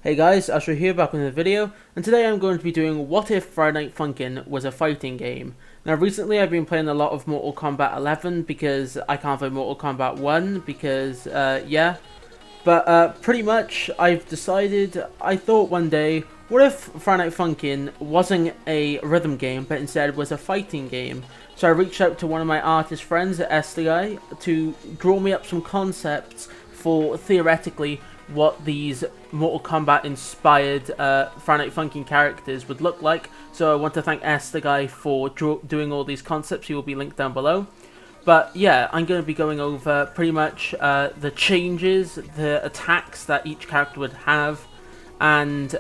Hey guys, Asher here back with a video, and today I'm going to be doing What If Friday Night Funkin' was a fighting game. Now recently I've been playing a lot of Mortal Kombat 11 because I can't play Mortal Kombat 1 because, pretty much I've decided, I thought one day, what if Friday Night Funkin' wasn't a rhythm game but instead was a fighting game? So I reached out to one of my artist friends at Estigai to draw me up some concepts for theoretically what these Mortal Kombat inspired Friday Night Funkin' characters would look like. So I want to thank Estigai for doing all these concepts. He will be linked down below. But yeah, I'm going to be going over pretty much the changes, the attacks that each character would have, and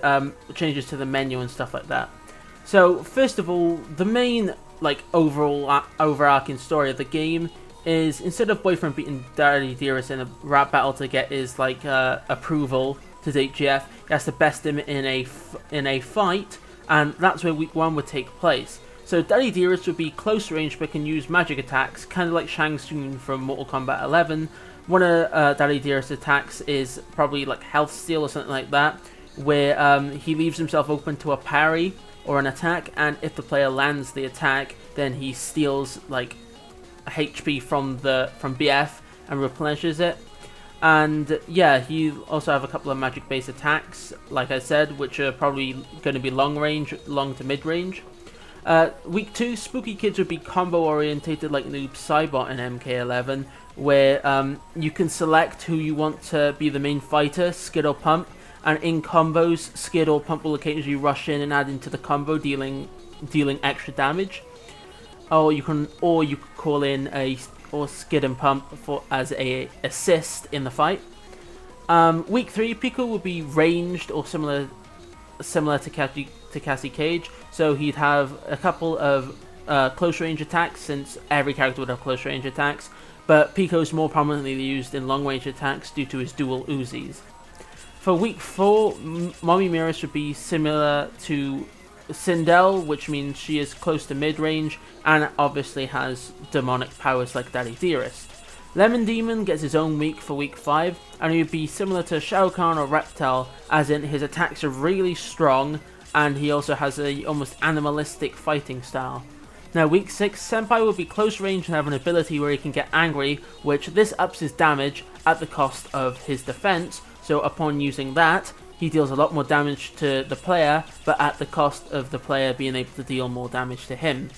changes to the menu and stuff like that. So first of all, the main overall overarching story of the game is, instead of Boyfriend beating Daddy Dearest in a rap battle to get his approval to date GF, he has to best him in a fight, and that's where week 1 would take place. So Daddy Dearest would be close range but can use magic attacks, kind of like Shang Tsung from Mortal Kombat 11. One of Daddy Dearest's attacks is probably like Health Steal or something like that, where he leaves himself open to a parry or an attack, and if the player lands the attack, then he steals HP from BF and replenishes it. And yeah, he also have a couple of magic based attacks, like I said, which are probably going to be long to mid range. Week 2, Spooky Kids would be combo orientated like Noob Saibot in MK11, where you can select who you want to be the main fighter, Skid or Pump, and in combos, Skid or Pump will occasionally rush in and add into the combo, dealing extra damage. Or you could call in Skid and Pump as a assist in the fight. Week 3, Pico would be ranged or similar to Cassie Cage, so he'd have a couple of close range attacks, since every character would have close range attacks, but Pico's more prominently used in long range attacks due to his dual Uzis. For week 4, Mommy Mirrors would be similar to Sindel, which means she is close to mid-range and obviously has demonic powers like Daddy Dearest. Lemon Demon gets his own week for week 5, and he would be similar to Shao Kahn or Reptile, as in his attacks are really strong and he also has a almost animalistic fighting style. Now week 6, Senpai will be close range and have an ability where he can get angry, which this ups his damage at the cost of his defense, so upon using that, he deals a lot more damage to the player, but at the cost of the player being able to deal more damage to him.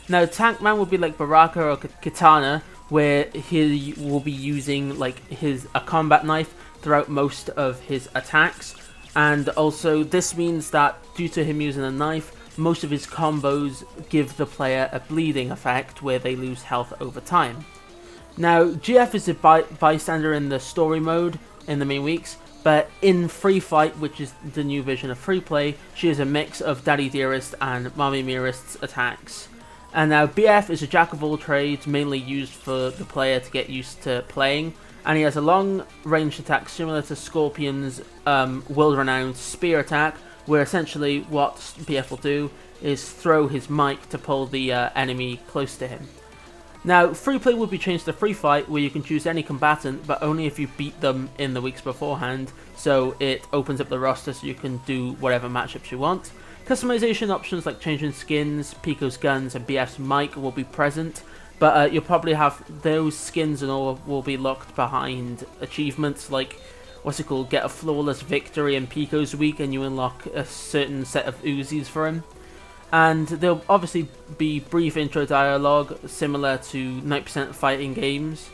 Now Tankman will be like Baraka or Katana, where he will be using a combat knife throughout most of his attacks, and also this means that due to him using a knife, most of his combos give the player a bleeding effect where they lose health over time. Now GF is a bystander in the story mode in the main weeks, but in Free Fight, which is the new version of Free Play, she is a mix of Daddy Dearest and Mommy Mirest's attacks. And now BF is a jack of all trades, mainly used for the player to get used to playing, and he has a long range attack similar to Scorpion's world-renowned spear attack, where essentially what BF will do is throw his mic to pull the enemy close to him. Now, Free Play will be changed to Free Fight, where you can choose any combatant, but only if you beat them in the weeks beforehand, so it opens up the roster so you can do whatever matchups you want. Customization options like changing skins, Pico's guns, and BF's mic will be present, but you'll probably have those skins and all will be locked behind achievements like, get a flawless victory in Pico's week and you unlock a certain set of Uzis for him. And there'll obviously be brief intro dialogue similar to 90% fighting games,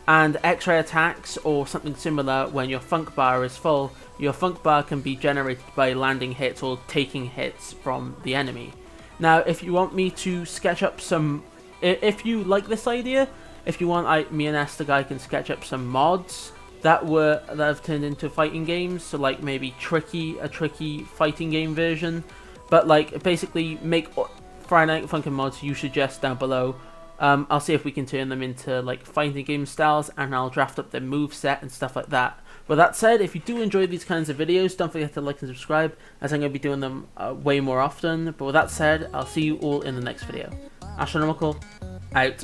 and X-ray attacks or something similar. When your funk bar is full, your funk bar can be generated by landing hits or taking hits from the enemy. Now if you want me to sketch up some, if you like this idea, if you want, me and Estigai can sketch up some mods that have turned into fighting games, so like maybe a tricky fighting game version. But basically make Friday Night Funkin' mods you suggest down below. I'll see if we can turn them into fighting game styles, and I'll draft up their moveset and stuff like that. With that said, if you do enjoy these kinds of videos, don't forget to like and subscribe, as I'm going to be doing them way more often. But with that said, I'll see you all in the next video. Astronomical, out.